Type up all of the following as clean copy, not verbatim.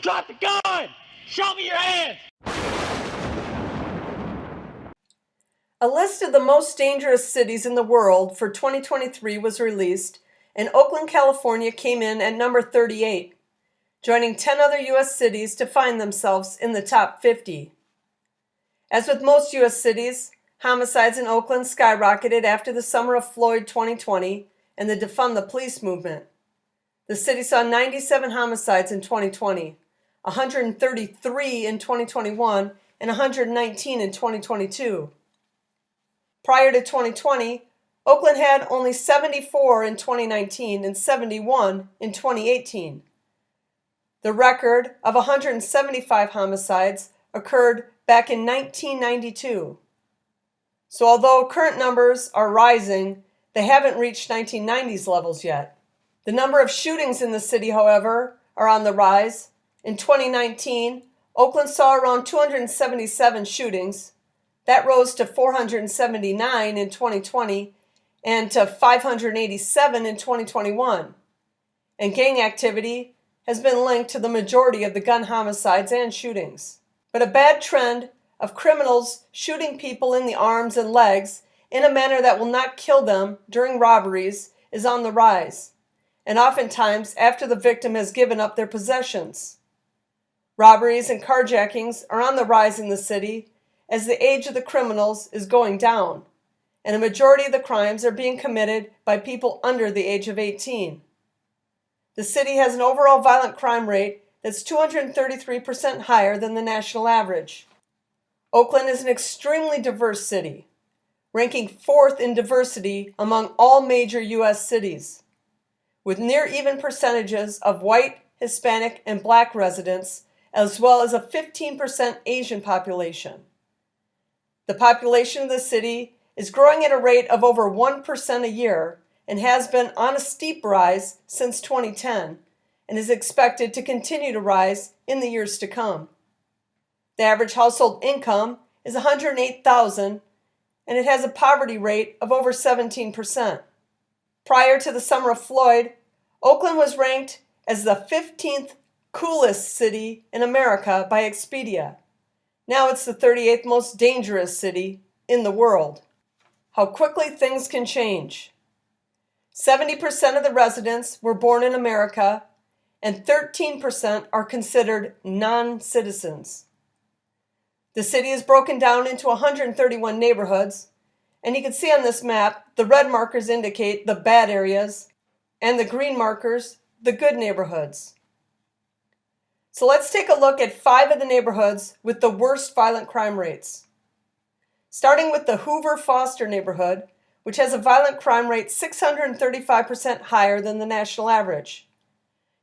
Drop the gun! Show me your hands! A list of the most dangerous cities in the world for 2023 was released, and Oakland, California came in at number 38, joining 10 other U.S. cities to find themselves in the top 50. As with most U.S. cities, homicides in Oakland skyrocketed after the summer of Floyd 2020 and the Defund the Police movement. The city saw 97 homicides in 2020, 133 in 2021, and 119 in 2022. Prior to 2020, Oakland had only 74 in 2019 and 71 in 2018. The record of 175 homicides occurred back in 1992. So although current numbers are rising, they haven't reached 1990s levels yet. The number of shootings in the city, however, are on the rise. In 2019, Oakland saw around 277 shootings. That rose to 479 in 2020 and to 587 in 2021. And gang activity has been linked to the majority of the gun homicides and shootings. But a bad trend of criminals shooting people in the arms and legs in a manner that will not kill them during robberies is on the rise, and oftentimes after the victim has given up their possessions. Robberies and carjackings are on the rise in the city as the age of the criminals is going down, and a majority of the crimes are being committed by people under the age of 18. The city has an overall violent crime rate that's 233% higher than the national average. Oakland is an extremely diverse city, ranking 4th in diversity among all major U.S. cities, with near even percentages of white, Hispanic, and Black residents, as well as a 15% Asian population. The population of the city is growing at a rate of over 1% a year and has been on a steep rise since 2010 and is expected to continue to rise in the years to come. The average household income is $108,000 and it has a poverty rate of over 17%. Prior to the summer of Floyd, Oakland was ranked as the 15th coolest city in America by Expedia. Now it's the 38th most dangerous city in the world. How quickly things can change. 70% of the residents were born in America, and 13% are considered non-citizens. The city is broken down into 131 neighborhoods, and you can see on this map the red markers indicate the bad areas, and the green markers the good neighborhoods. So let's take a look at 5 of the neighborhoods with the worst violent crime rates. Starting with the Hoover Foster neighborhood, which has a violent crime rate 635% higher than the national average.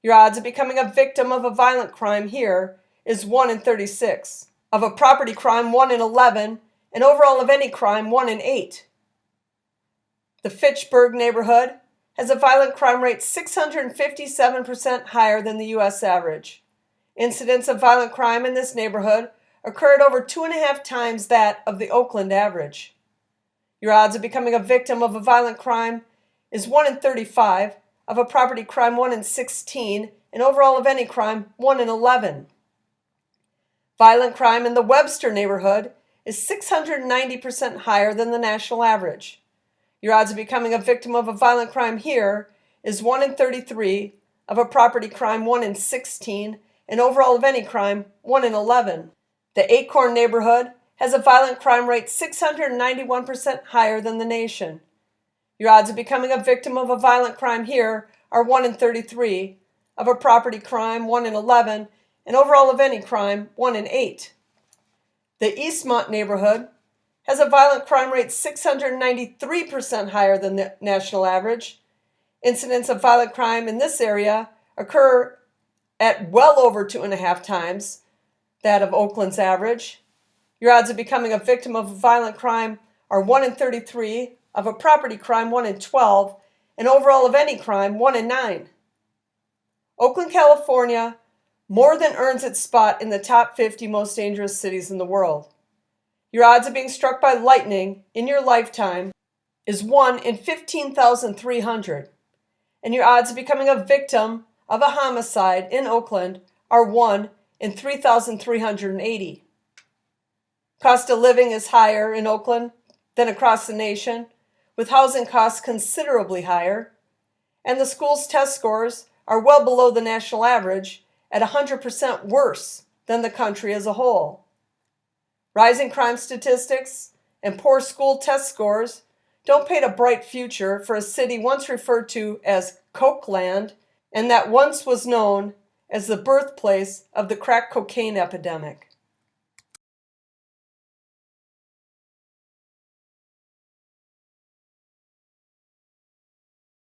Your odds of becoming a victim of a violent crime here is 1 in 36, of a property crime 1 in 11, and overall of any crime 1 in 8. The Fitchburg neighborhood has a violent crime rate 657% higher than the U.S. average. Incidents of violent crime in this neighborhood occurred over 2.5 times that of the Oakland average. Your odds of becoming a victim of a violent crime is 1 in 35, of a property crime 1 in 16, and overall of any crime 1 in 11. Violent crime in the Webster neighborhood is 690% higher than the national average. Your odds of becoming a victim of a violent crime here is 1 in 33, of a property crime 1 in 16, and overall of any crime 1 in 11. The Acorn neighborhood has a violent crime rate 691% higher than the nation. Your odds of becoming a victim of a violent crime here are 1 in 33, of a property crime 1 in 11, and overall of any crime 1 in 8. The Eastmont neighborhood has a violent crime rate 693% higher than the national average. Incidents of violent crime in this area occur at well over 2.5 times that of Oakland's average. Your odds of becoming a victim of a violent crime are 1 in 33, of a property crime 1 in 12, and overall of any crime 1 in 9. Oakland, California more than earns its spot in the top 50 most dangerous cities in the world. Your odds of being struck by lightning in your lifetime is 1 in 15,300, and your odds of becoming a victim of a homicide in Oakland are 1 in 3,380. Cost of living is higher in Oakland than across the nation, with housing costs considerably higher, and the school's test scores are well below the national average at 100% worse than the country as a whole. Rising crime statistics and poor school test scores don't paint a bright future for a city once referred to as Cokeland and that once was known as the birthplace of the crack cocaine epidemic.